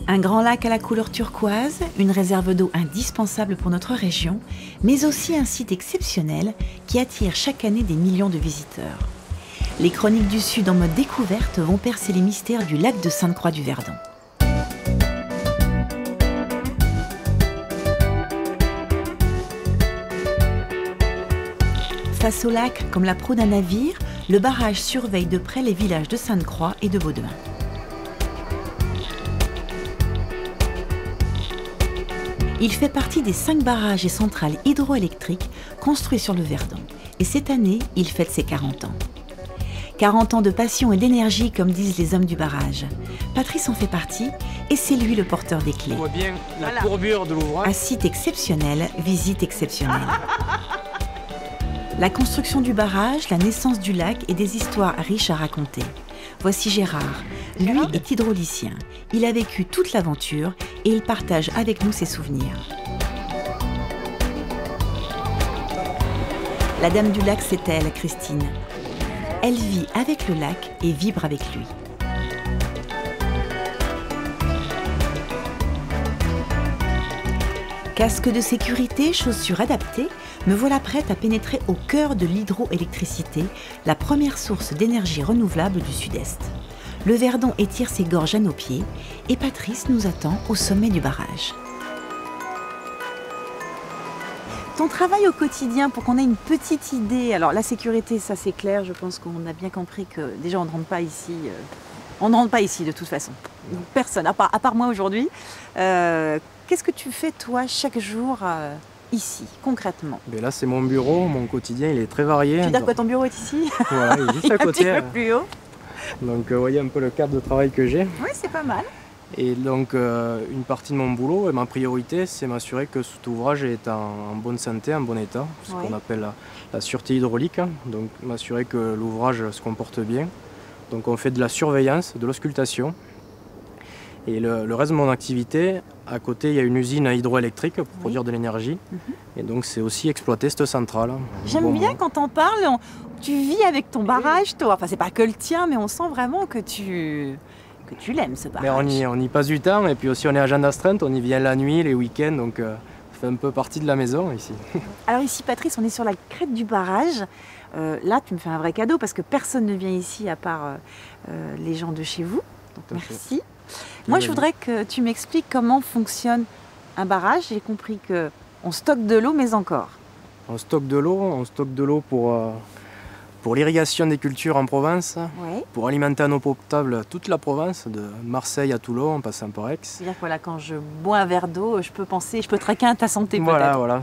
Un grand lac à la couleur turquoise, une réserve d'eau indispensable pour notre région, mais aussi un site exceptionnel qui attire chaque année des millions de visiteurs. Les Chroniques du Sud en mode découverte vont percer les mystères du lac de Sainte-Croix-du-Verdon. Face au lac, comme la proue d'un navire, le barrage surveille de près les villages de Sainte-Croix et de Baudouin. Il fait partie des 5 barrages et centrales hydroélectriques construits sur le Verdon. Et cette année, il fête ses 40 ans. 40 ans de passion et d'énergie, comme disent les hommes du barrage. Patrice en fait partie et c'est lui le porteur des clés. On voit bien la courbure de l'ouvrage. Un site exceptionnel, visite exceptionnelle. La construction du barrage, la naissance du lac et des histoires riches à raconter. Voici Gérard. Lui est hydraulicien. Il a vécu toute l'aventure et il partage avec nous ses souvenirs. La dame du lac, c'est elle, Christine. Elle vit avec le lac et vibre avec lui. Casque de sécurité, chaussures adaptées, me voilà prête à pénétrer au cœur de l'hydroélectricité, la première source d'énergie renouvelable du Sud-Est. Le Verdon étire ses gorges à nos pieds et Patrice nous attend au sommet du barrage. Ton travail au quotidien, pour qu'on ait une petite idée, alors la sécurité, ça c'est clair, je pense qu'on a bien compris que déjà on ne rentre pas ici, de toute façon. Personne, à part moi aujourd'hui. Qu'est-ce que tu fais toi chaque jour ici, concrètement? Mais là c'est mon bureau, mon quotidien il est très varié. Tu veux dire quoi, ton bureau est ici? Voilà, il est juste à côté. Un petit peu plus haut. Donc vous voyez un peu le cadre de travail que j'ai. Oui, c'est pas mal. Et donc une partie de mon boulot et ma priorité c'est m'assurer que cet ouvrage est en bonne santé, en bon état, ce qu'on appelle la sûreté hydraulique. Donc m'assurer que l'ouvrage se comporte bien. Donc on fait de la surveillance, de l'auscultation. Et le reste de mon activité, à côté, il y a une usine hydroélectrique pour produire de l'énergie. Et donc, c'est aussi exploiter cette centrale. J'aime bien quand t'en parles, tu vis avec ton barrage, toi. Enfin, c'est pas que le tien, mais on sent vraiment que tu l'aimes, ce barrage. Mais on y passe du temps, et puis aussi on est agent d'astreinte, on y vient la nuit, les week-ends, donc ça fait un peu partie de la maison ici. Alors ici, Patrice, on est sur la crête du barrage. Là, tu me fais un vrai cadeau, parce que personne ne vient ici à part les gens de chez vous. Donc, merci. Moi, je voudrais que tu m'expliques comment fonctionne un barrage. J'ai compris qu'on stocke de l'eau, mais encore. On stocke de l'eau pour l'irrigation des cultures en Provence, pour alimenter en eau potable toute la Provence, de Marseille à Toulon, en passant par Aix. C'est-à-dire que voilà, quand je bois un verre d'eau, je peux traquer à ta santé peut-être. Voilà,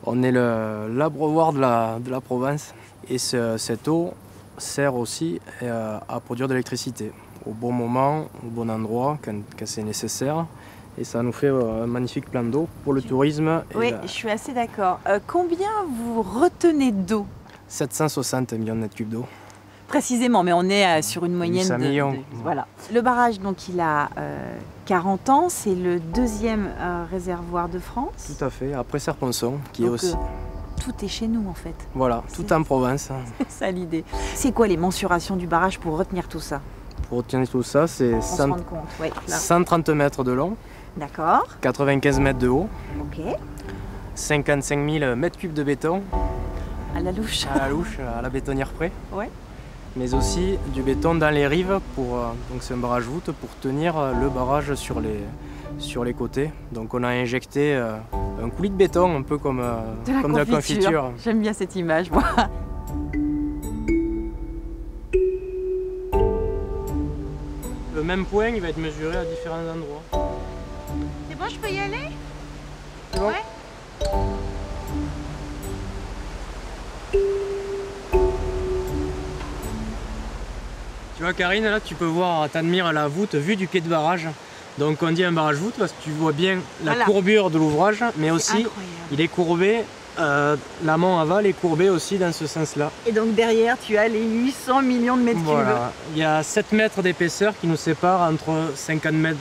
on est l'abreuvoir de la Provence. Et cette eau sert aussi à produire de l'électricité. Au bon moment, au bon endroit, quand c'est nécessaire. Et ça nous fait un magnifique plan d'eau pour le tourisme. Oui, je suis assez d'accord. Combien vous retenez d'eau? 760 millions de mètres cubes d'eau. Précisément, mais on est sur une moyenne 800 millions. Voilà. Le barrage, donc, il a 40 ans. C'est le deuxième réservoir de France. Tout à fait, après Serponçon, qui est aussi... Tout est chez nous, en fait. Voilà, tout en Provence. C'est ça l'idée. C'est quoi les mensurations du barrage pour retenir tout ça? Pour retenir tout ça, c'est 130 mètres de long, d'accord, 95 mètres de haut, 55 000 mètres cubes de béton, à la louche, à la bétonnière près, mais aussi du béton dans les rives, donc c'est un barrage voûte pour tenir le barrage sur les côtés. Donc on a injecté un coulis de béton, un peu comme de la confiture. J'aime bien cette image, moi. Le même point, il va être mesuré à différents endroits. C'est bon, je peux y aller? C'est bon? Tu vois Karine, là tu peux voir, t'admires la voûte vue du quai de barrage. Donc on dit un barrage voûte parce que tu vois bien la courbure de l'ouvrage, mais aussi il est courbé, l'amont aval est courbé aussi dans ce sens-là. Et donc derrière tu as les 800 millions de mètres cubes. Il y a 7 mètres d'épaisseur qui nous séparent entre 50 mètres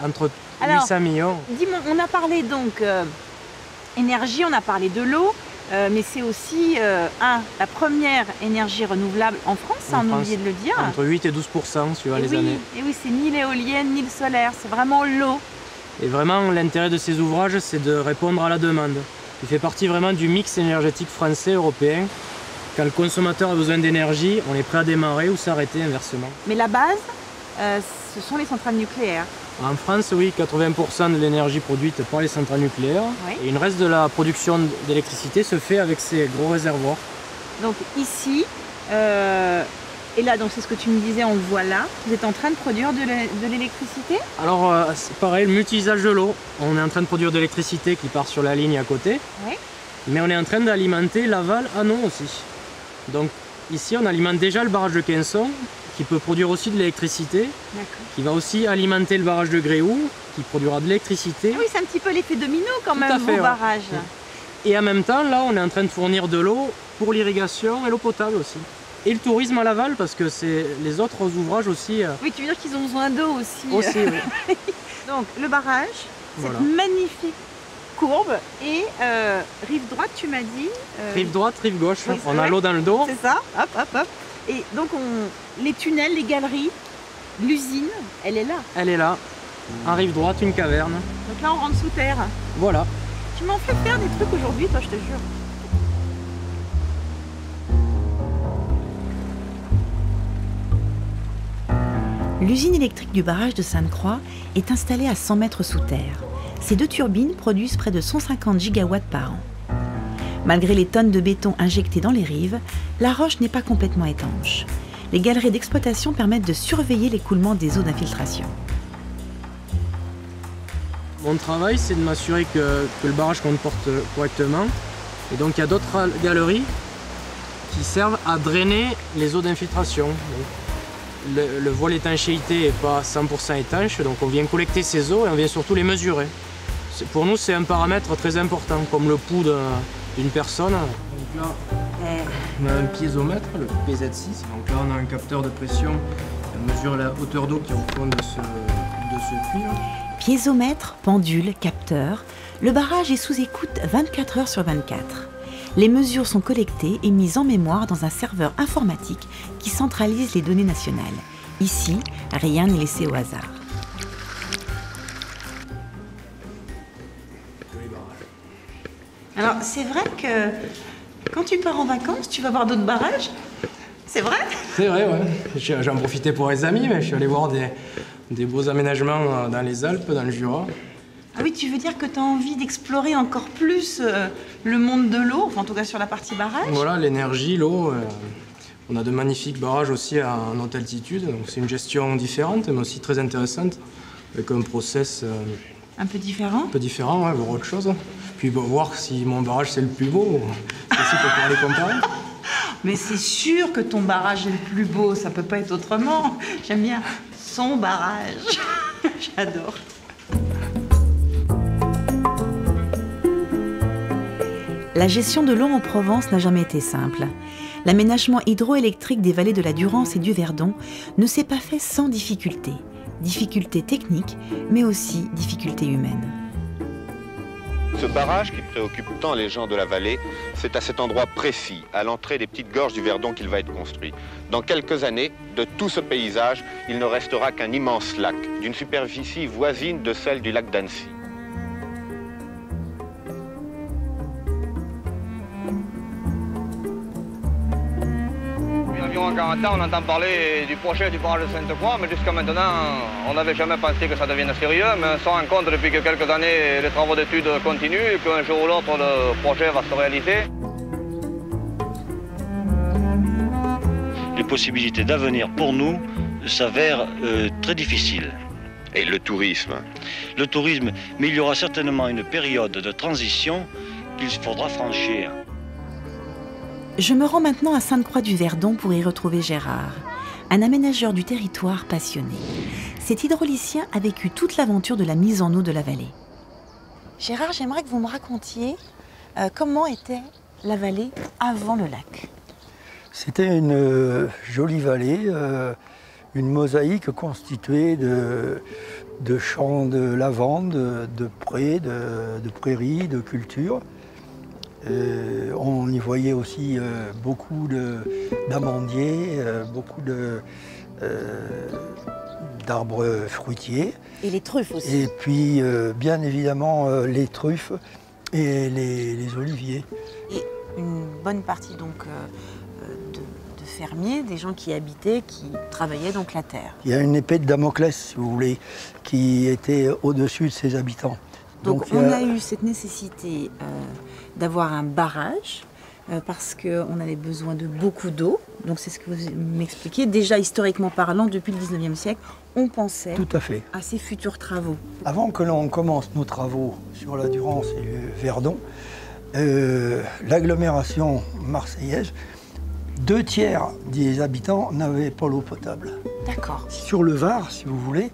entre 800 millions. Dis-moi, on a parlé donc énergie, on a parlé de l'eau. mais c'est aussi, la première énergie renouvelable en France, ça, on a oublié de le dire. Entre 8 et 12% suivant les années. Et oui, c'est ni l'éolienne ni le solaire, c'est vraiment l'eau. Et vraiment, l'intérêt de ces ouvrages, c'est de répondre à la demande. Il fait partie vraiment du mix énergétique français, européen. Quand le consommateur a besoin d'énergie, on est prêt à démarrer ou s'arrêter inversement. Mais la base, ce sont les centrales nucléaires. En France, oui, 80% de l'énergie produite par les centrales nucléaires. Oui. Et une reste de la production d'électricité se fait avec ces gros réservoirs. Donc ici, et là, donc c'est ce que tu me disais, on le voit là, vous êtes en train de produire de l'électricité? Alors, c'est pareil, le multi-usage de l'eau. On est en train de produire de l'électricité qui part sur la ligne à côté. Oui. Mais on est en train d'alimenter l'aval Hanon aussi. Donc ici, on alimente déjà le barrage de Quinson, qui peut produire aussi de l'électricité, qui va aussi alimenter le barrage de Gréoux, qui produira de l'électricité. Ah oui, c'est un petit peu l'effet domino quand même, vos barrages. Et en même temps, là, on est en train de fournir de l'eau pour l'irrigation et l'eau potable aussi. Et le tourisme à l'aval, parce que c'est les autres ouvrages aussi. Oui, tu veux dire qu'ils ont besoin d'eau aussi. Aussi, oui. Donc le barrage, voilà. Cette magnifique courbe et rive droite, tu m'as dit. Rive droite, rive gauche. Oui, on a l'eau dans le dos. C'est ça. Hop, hop, hop. Et donc les tunnels, les galeries, l'usine, elle est là. Elle est là. En rive droite, une caverne. Donc là, on rentre sous terre. Voilà. Tu m'en fais faire des trucs aujourd'hui, toi, je te jure. L'usine électrique du barrage de Sainte-Croix est installée à 100 mètres sous terre. Ces 2 turbines produisent près de 150 gigawatts par an. Malgré les tonnes de béton injectées dans les rives, la roche n'est pas complètement étanche. Les galeries d'exploitation permettent de surveiller l'écoulement des eaux d'infiltration. Mon travail, c'est de m'assurer que le barrage comporte correctement. Et donc, il y a d'autres galeries qui servent à drainer les eaux d'infiltration. Le voile étanchéité n'est pas 100% étanche, donc on vient collecter ces eaux et on vient surtout les mesurer. Pour nous, c'est un paramètre très important, comme le pouls d'une personne. Donc là, on a un piézomètre, le PZ6. Donc là, on a un capteur de pression qui mesure la hauteur d'eau qui est au fond de ce puits. Piézomètre, pendule, capteur, le barrage est sous écoute 24 heures sur 24. Les mesures sont collectées et mises en mémoire dans un serveur informatique qui centralise les données nationales. Ici, rien n'est laissé au hasard. Alors, c'est vrai que quand tu pars en vacances, tu vas voir d'autres barrages? C'est vrai? C'est vrai, ouais. J'en profitais pour les amis, mais je suis allé voir des beaux aménagements dans les Alpes, dans le Jura. Ah oui, tu veux dire que tu as envie d'explorer encore plus le monde de l'eau, enfin en tout cas sur la partie barrage? Voilà, l'énergie, l'eau. On a de magnifiques barrages aussi à haute altitude, donc c'est une gestion différente, mais aussi très intéressante, avec un process un peu différent. Un peu différent, ouais, voir autre chose. Puis voir si mon barrage c'est le plus beau, c'est aussi pour pouvoir les comparer. Mais c'est sûr que ton barrage est le plus beau, ça peut pas être autrement. J'aime bien son barrage. J'adore. La gestion de l'eau en Provence n'a jamais été simple. L'aménagement hydroélectrique des vallées de la Durance et du Verdon ne s'est pas fait sans difficultés. Difficultés techniques, mais aussi difficultés humaines. Ce barrage qui préoccupe tant les gens de la vallée, c'est à cet endroit précis, à l'entrée des petites gorges du Verdon qu'il va être construit. Dans quelques années, de tout ce paysage, il ne restera qu'un immense lac, d'une superficie voisine de celle du lac d'Annecy. En 40 ans, on entend parler du projet du barrage de Sainte-Croix, mais jusqu'à maintenant, on n'avait jamais pensé que ça devienne sérieux. Mais on se rend compte depuis que quelques années, les travaux d'études continuent et qu'un jour ou l'autre, le projet va se réaliser. Les possibilités d'avenir pour nous s'avèrent très difficiles. Et le tourisme? Le tourisme, mais il y aura certainement une période de transition qu'il faudra franchir. Je me rends maintenant à Sainte-Croix-du-Verdon pour y retrouver Gérard, un aménageur du territoire passionné. Cet hydraulicien a vécu toute l'aventure de la mise en eau de la vallée. Gérard, j'aimerais que vous me racontiez comment était la vallée avant le lac. C'était une jolie vallée, une mosaïque constituée de champs de lavande, de prés, de prairies, de cultures. On y voyait aussi beaucoup d'amandiers, beaucoup d'arbres fruitiers. Et les truffes aussi. Et puis, bien évidemment, les truffes et les oliviers. Et une bonne partie donc de fermiers, des gens qui y habitaient, qui travaillaient donc la terre. Il y a une épée de Damoclès, si vous voulez, qui était au-dessus de ses habitants. Donc on a eu cette nécessité d'avoir un barrage parce qu'on avait besoin de beaucoup d'eau. Donc c'est ce que vous m'expliquez. Déjà historiquement parlant, depuis le 19e siècle, on pensait Tout à fait. à ces futurs travaux. Avant que l'on commence nos travaux sur la Durance et le Verdon, l'agglomération marseillaise, 2/3 des habitants n'avaient pas l'eau potable. D'accord. Sur le Var, si vous voulez,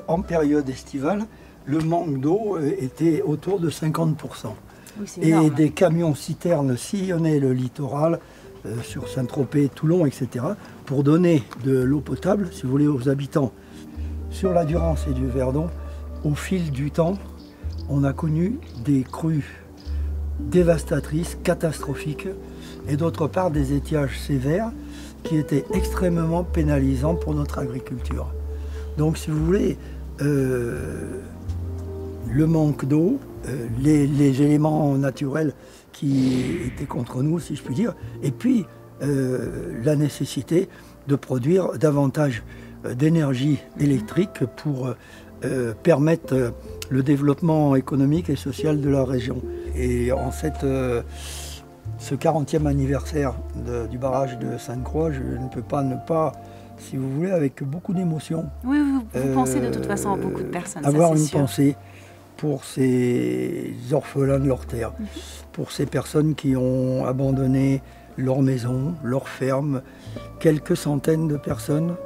en période estivale, le manque d'eau était autour de 50%. Oui, c'est Et énorme. des camions-citernes sillonnaient le littoral, sur Saint-Tropez, Toulon, etc., pour donner de l'eau potable, si vous voulez, aux habitants. Sur la Durance et du Verdon, au fil du temps, on a connu des crues dévastatrices, catastrophiques, et d'autre part des étiages sévères qui étaient extrêmement pénalisants pour notre agriculture. Donc, si vous voulez, le manque d'eau, les éléments naturels qui étaient contre nous, si je puis dire, et puis la nécessité de produire davantage d'énergie électrique pour permettre le développement économique et social de la région. Et en ce 40e anniversaire du barrage de Sainte-Croix, je ne peux pas ne pas, si vous voulez, avec beaucoup d'émotion, Oui, vous pensez de toute façon à beaucoup de personnes, avoir ça c'est une sûr. pensée pour ces orphelins de leur terre, pour ces personnes qui ont abandonné leur maison, leur ferme, quelques centaines de personnes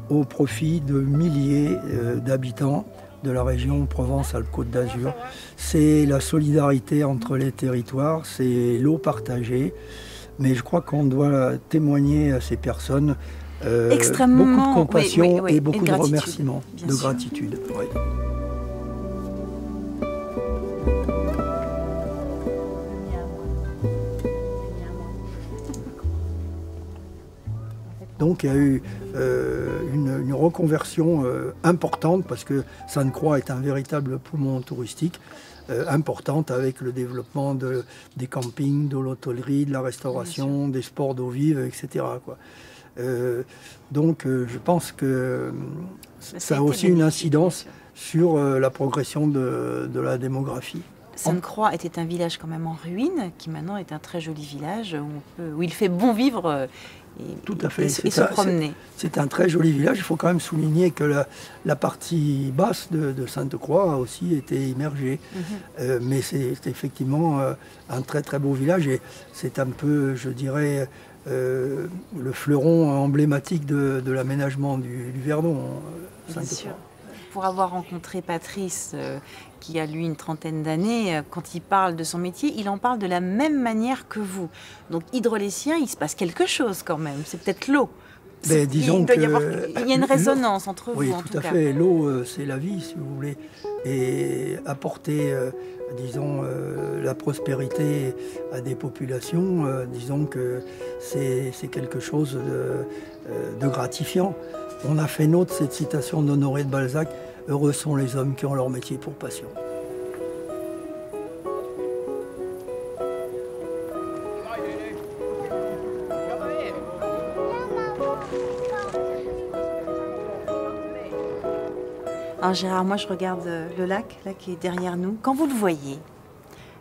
au profit de milliers d'habitants de la région Provence-Alpes-Côte d'Azur. C'est la solidarité entre les territoires, c'est l'eau partagée, mais je crois qu'on doit témoigner à ces personnes Extrêmement, beaucoup de compassion oui, et beaucoup de gratitude, remerciements, bien de sûr. gratitude. Oui. Donc il y a eu une reconversion importante parce que Sainte-Croix est un véritable poumon touristique, importante avec le développement des campings, de l'hôtellerie, de la restauration, des sports d'eau vive, etc. quoi. Donc je pense que ça a aussi une incidence sur la progression de la démographie. Sainte-Croix était un village quand même en ruine, qui maintenant est un très joli village où il fait bon vivre Tout à fait. et se promener. C'est un très joli village. Il faut quand même souligner que la partie basse de Sainte-Croix a aussi été immergée. Mais c'est effectivement un très très beau village et c'est un peu, je dirais, le fleuron emblématique de l'aménagement du Verdon. Bien sûr. Pour avoir rencontré Patrice, qui a lui une trentaine d'années, quand il parle de son métier, il en parle de la même manière que vous. Donc hydraulicien, il se passe quelque chose quand même. C'est peut-être l'eau. Ben, disons il y a une résonance entre vous, oui, en tout à cas. fait. L'eau, c'est la vie, si vous voulez. Et apporter, disons, la prospérité à des populations, disons que c'est quelque chose de gratifiant. On a fait nôtre cette citation d'Honoré de Balzac, « Heureux sont les hommes qui ont leur métier pour passion ». Alors Gérard, moi je regarde le lac là, qui est derrière nous. Quand vous le voyez,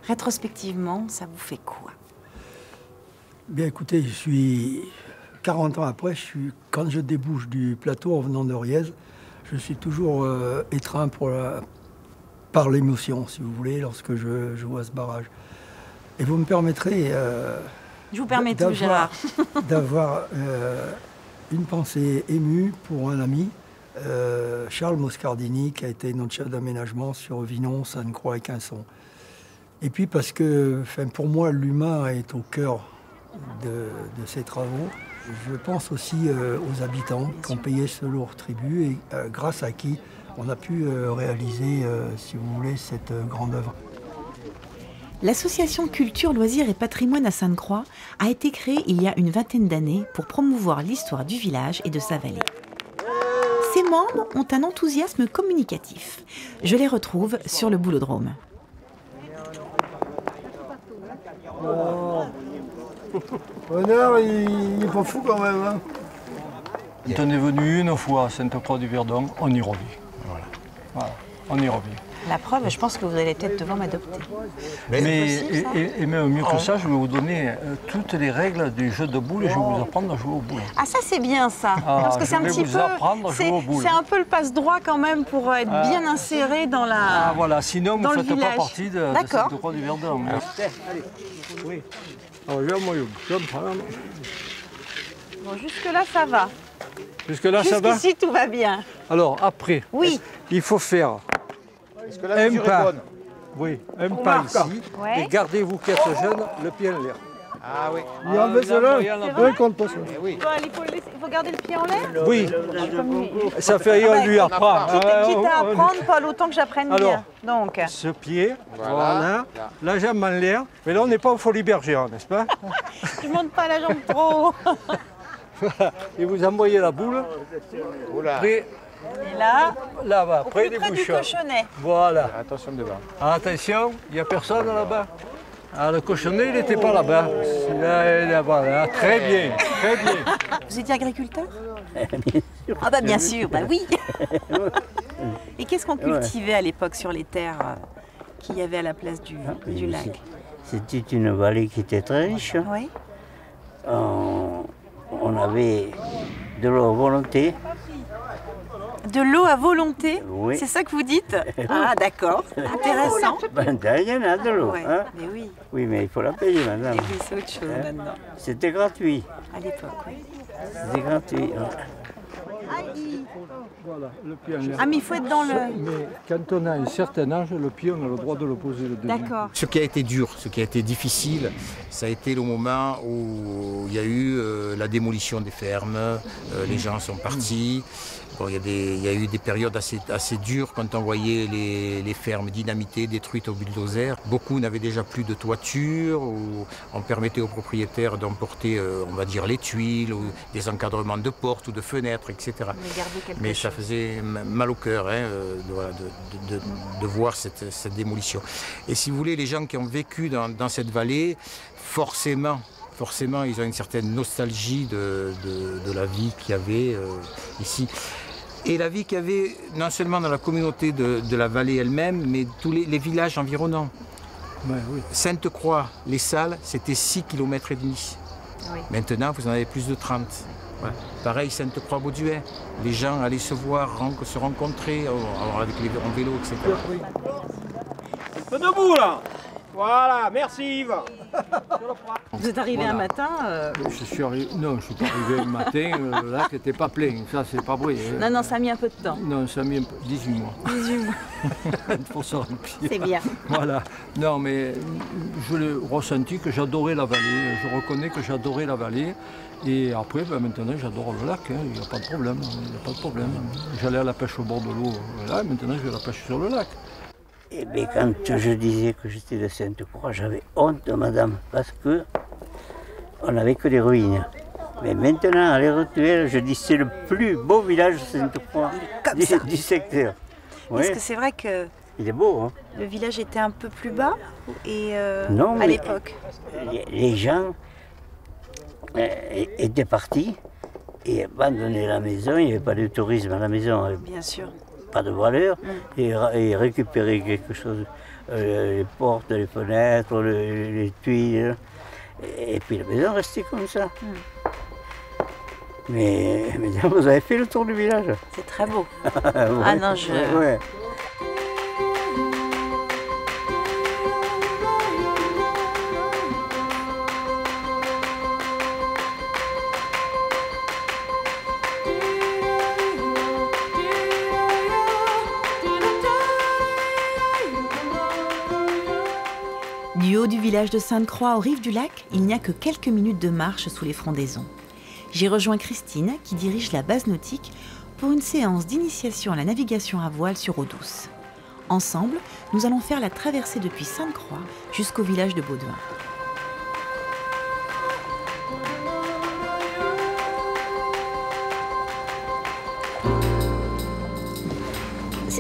rétrospectivement, ça vous fait quoi? Bien écoutez, je suis 40 ans après, quand je débouche du plateau en venant de Riez, je suis toujours étreint par l'émotion, si vous voulez, lorsque je vois ce barrage. Et vous me permettrez Je vous permets tout, Gérard. d'avoir une pensée émue pour un ami, Charles Moscardini, qui a été notre chef d'aménagement sur Vinon, Sainte-Croix et Quinçon. Et puis parce que, pour moi, l'humain est au cœur de ces travaux. Je pense aussi aux habitants qui ont payé ce lourd tribut et grâce à qui on a pu réaliser, si vous voulez, cette grande œuvre. L'association Culture, Loisirs et Patrimoine à Sainte-Croix a été créée il y a une vingtaine d'années pour promouvoir l'histoire du village et de sa vallée. Ses membres ont un enthousiasme communicatif. Je les retrouve sur le boulodrome. Honneur, il est pas fou quand même. Hein. Quand on est venu une fois à Sainte-Croix-du-Verdon, on y revient. Voilà, on y revient. La preuve, je pense que vous allez peut-être devoir m'adopter. Et même mieux que ça, je vais vous donner toutes les règles du jeu de boules et je vais vous apprendre à jouer aux boules. Ah ça c'est bien ça, parce que c'est un petit peu, c'est un peu le passe-droit quand même pour être bien inséré dans la. Ah voilà, sinon vous ne faites village. pas partie de Sainte-Croix-du-Verdon. Oui. Alors Bon, jusque-là ça va. Jusque-là ça va. Jusqu'ici tout va bien. Alors après, oui. Il faut faire un pas. Oui, un pas ici. Ouais. Et gardez-vous qui êtes jeune, le pied en l'air. Ah oui. Il en met cela. Oui, compte pas ça. Oui. Il faut garder le pied en l'air. Oui. Ça fait rien, lui apprend. Quitte à apprendre, Paul, autant que j'apprenne bien. Donc. Ce pied, voilà. La jambe en l'air. Mais là, on n'est pas au Folie Bergère, n'est-ce pas? Je monte pas la jambe trop. Voilà. Et vous envoyez la boule. Près. Et là, là-bas, près des bouchons. Du cochonnet. Voilà. Attention devant. Attention, il n'y a personne là-bas. Ah, le cochonnet, il n'était pas là-bas. Là, très bien, très bien. Vous étiez agriculteur? Ah bah bien sûr, bah oui. Et qu'est-ce qu'on cultivait à l'époque sur les terres qu'il y avait à la place du lac? C'était une vallée qui était très riche. Oui. On avait de l'eau à volonté. De l'eau à volonté? Oui. C'est ça que vous dites? Ah d'accord, intéressant. Ben, il y en a de l'eau. Ouais, hein? mais oui. Oui, mais il faut la payer maintenant. Et oui, c'est autre chose maintenant. C'était gratuit. À l'époque, oui. C'était gratuit. Voilà, le pied en l'air. Ah mais il faut être dans le... Mais quand on a un certain âge, le pied, on a le droit de le poser le deuxième. D'accord. Ce qui a été dur, ce qui a été difficile, ça a été le moment où il y a eu la démolition des fermes, les gens sont partis. Bon, il y a eu des périodes assez dures quand on voyait les fermes dynamitées, détruites au bulldozer. Beaucoup n'avaient déjà plus de toiture, ou on permettait aux propriétaires d'emporter, on va dire, les tuiles, ou des encadrements de portes ou de fenêtres, etc. Mais ça faisait mal au cœur hein, de voir cette démolition. Et si vous voulez, les gens qui ont vécu dans cette vallée, forcément, ils ont une certaine nostalgie de la vie qu'il y avait ici. Et la vie qu'il y avait non seulement dans la communauté de la vallée elle-même, mais tous les villages environnants. Ouais, oui. Sainte-Croix, les Salles, c'était 6,5 km. Oui. Maintenant, vous en avez plus de 30. Voilà. Pareil, Sainte-Croix-Bauduin, les gens allaient se voir, se rencontrer avec les vélos, etc. Debout là! Voilà, merci Yves. Vous êtes arrivé un matin Je suis arrivé, non, je suis pas arrivé un matin, le lac n'était pas plein, ça c'est pas vrai. Non, non, ça a mis un peu de temps. Non, ça a mis 18 mois. 18 mois. Pour se remplir. C'est bien. Voilà. Non, mais je l'ai ressenti que j'adorais la vallée, je reconnais que j'adorais la vallée. Et après, ben, maintenant, j'adore le lac, hein. Il n'y a pas de problème. J'allais à la pêche au bord de l'eau, là, maintenant je vais à la pêche sur le lac. Et bien, quand je disais que j'étais de Sainte-Croix, j'avais honte, madame, parce que on n'avait que des ruines. Mais maintenant, à l'heure actuelle, je dis c'est le plus beau village de Sainte-Croix du secteur. Est-ce que c'est vrai que il est beau, hein? Le village était un peu plus bas et non, à l'époque les gens étaient partis et abandonnaient la maison. Il n'y avait pas de tourisme à la maison. Bien sûr. Pas de valeur, et récupérer quelque chose, les portes, les fenêtres, les tuiles, et puis la maison restait comme ça. Mais vous avez fait le tour du village. C'est très beau. Ouais, ah non, je... Ouais. Du haut du village de Sainte-Croix aux rives du lac, il n'y a que quelques minutes de marche sous les frondaisons. J'ai rejoint Christine, qui dirige la base nautique, pour une séance d'initiation à la navigation à voile sur eau douce. Ensemble, nous allons faire la traversée depuis Sainte-Croix jusqu'au village de Baudouin.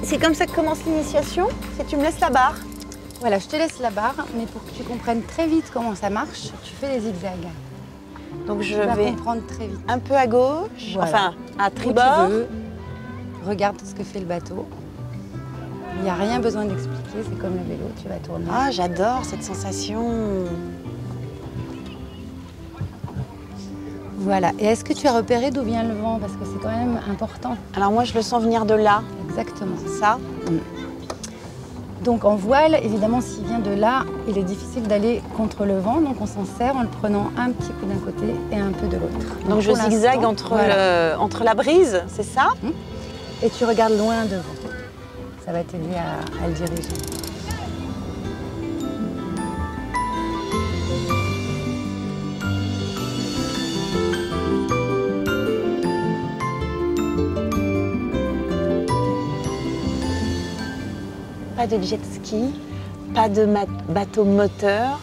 C'est comme ça que commence l'initiation? Si tu me laisses la barre? Voilà, je te laisse la barre, mais pour que tu comprennes très vite comment ça marche, tu fais les zigzags. Donc je vas vais comprendre très vite. Un peu à gauche, voilà. Enfin à tribord. Où tu veux. Regarde ce que fait le bateau. Il n'y a rien besoin d'expliquer, c'est comme le vélo, tu vas tourner. Ah, j'adore cette sensation. Voilà. Et est-ce que tu as repéré d'où vient le vent? Parce que c'est quand même important. Alors moi, je le sens venir de là. Exactement. C'est ça? Donc en voile, évidemment, s'il vient de là, il est difficile d'aller contre le vent. Donc on s'en sert en le prenant un petit coup d'un côté et un peu de l'autre. Donc je zigzague entre, voilà. Entre la brise, c'est ça? Et tu regardes loin devant. Ça va t'aider à le diriger. Pas de jet ski, pas de bateau moteur,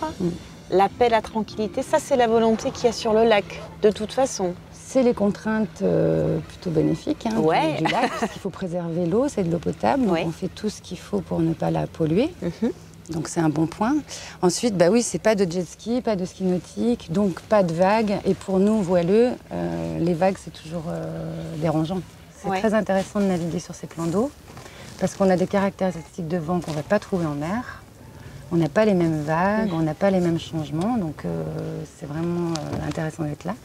l'appel à tranquillité, ça c'est la volonté qu'il y a sur le lac, de toute façon. C'est les contraintes plutôt bénéfiques du lac, parce qu'il faut préserver l'eau, c'est de l'eau potable, donc on fait tout ce qu'il faut pour ne pas la polluer. Donc c'est un bon point. Ensuite, bah oui, c'est pas de jet ski, pas de ski nautique, donc pas de vagues. Et pour nous, voileux, les vagues, c'est toujours dérangeant. C'est très intéressant de naviguer sur ces plans d'eau, parce qu'on a des caractéristiques de vent qu'on ne va pas trouver en mer. On n'a pas les mêmes vagues, on n'a pas les mêmes changements, donc c'est vraiment intéressant d'être là.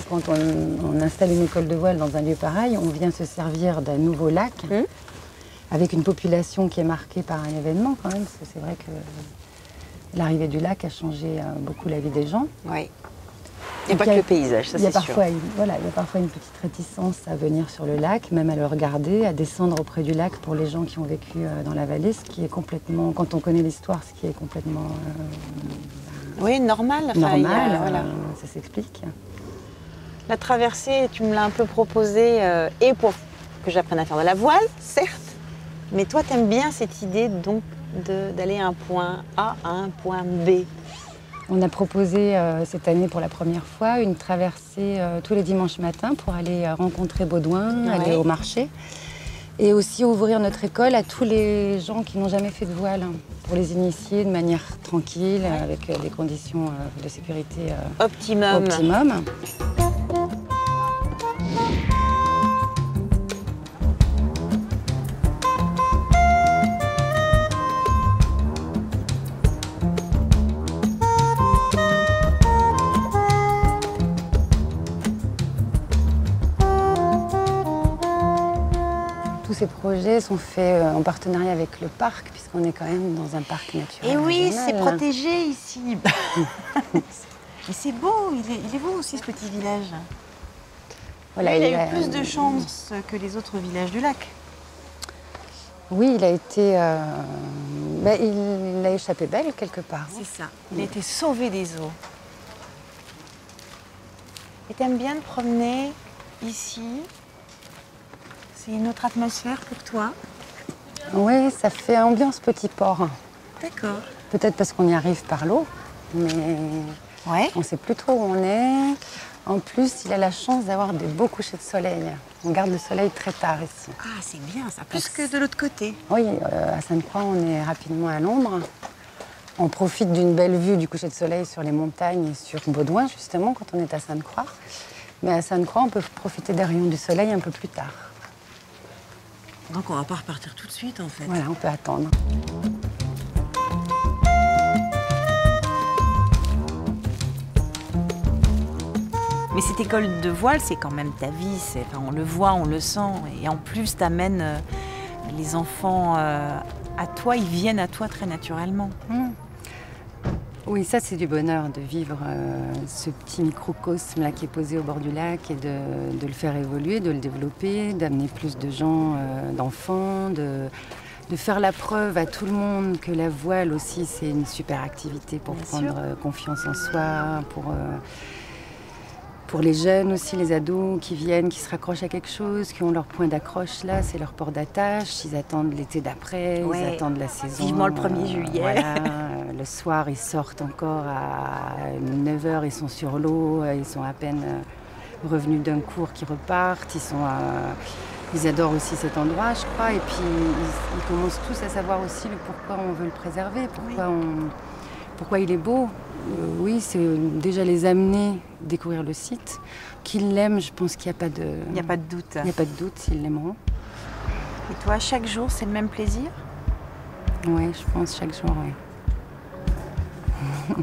Quand on installe une école de voile dans un lieu pareil, on vient se servir d'un nouveau lac, avec une population qui est marquée par un événement quand même, parce que c'est vrai que l'arrivée du lac a changé beaucoup la vie des gens. Oui. Il n'y a pas que le paysage, ça c'est sûr. Voilà, il y a parfois une petite réticence à venir sur le lac, même à le regarder, à descendre auprès du lac pour les gens qui ont vécu dans la vallée, ce qui est complètement, quand on connaît l'histoire, ce qui est complètement... oui, normal. Normal, voilà. Ça s'explique. La traversée, tu me l'as un peu proposée, et pour que j'apprenne à faire de la voile, certes, mais toi, tu aimes bien cette idée donc d'aller à un point A à un point B. On a proposé cette année pour la première fois une traversée tous les dimanches matins pour aller rencontrer Baudouin, aller au marché et aussi ouvrir notre école à tous les gens qui n'ont jamais fait de voile pour les initier de manière tranquille avec des conditions de sécurité optimum. Tous ces projets sont faits en partenariat avec le parc, puisqu'on est quand même dans un parc naturel. Et oui, c'est protégé ici. Mais c'est beau, il est beau aussi ce petit village. Voilà, il a eu plus de chance que les autres villages du lac. Oui, il a été... il a échappé belle quelque part. C'est ça, il a été sauvé des eaux. Et t'aimes bien te promener ici? C'est une autre atmosphère pour toi? Oui, ça fait ambiance petit port. D'accord. Peut-être parce qu'on y arrive par l'eau, mais on ne sait plus trop où on est. En plus, il a la chance d'avoir des beaux couchers de soleil. On garde le soleil très tard ici. Ah, c'est bien ça, plus que de l'autre côté. Oui, à Sainte-Croix, on est rapidement à l'ombre. On profite d'une belle vue du coucher de soleil sur les montagnes et sur Baudouin, justement, quand on est à Sainte-Croix. Mais à Sainte-Croix, on peut profiter des rayons du soleil un peu plus tard. Donc on va pas repartir tout de suite en fait. Voilà, on peut attendre. Mais cette école de voile, c'est quand même ta vie. Enfin, on le voit, on le sent. Et en plus, tu amènes les enfants à toi, ils viennent à toi très naturellement. Oui, ça c'est du bonheur de vivre ce petit microcosme là qui est posé au bord du lac et de le faire évoluer, de le développer, d'amener plus de gens, d'enfants, de faire la preuve à tout le monde que la voile aussi c'est une super activité pour prendre confiance en soi, Pour les jeunes aussi, les ados qui viennent, qui se raccrochent à quelque chose, qui ont leur point d'accroche là, c'est leur port d'attache. Ils attendent l'été d'après, ils attendent la saison. Vivement le 1er juillet. Voilà. Le soir, ils sortent encore à 9h, ils sont sur l'eau, ils sont à peine revenus d'un cours qui repartent. Ils adorent aussi cet endroit, je crois. Et puis, ils commencent tous à savoir aussi le pourquoi on veut le préserver, pourquoi il est beau. Oui, c'est déjà les amener découvrir le site. Qu'ils l'aiment, je pense qu'il n'y a pas de... Il n'y a pas de doute. Il n'y a pas de doute s'ils l'aimeront. Et toi, chaque jour, c'est le même plaisir? Oui, je pense chaque jour, oui.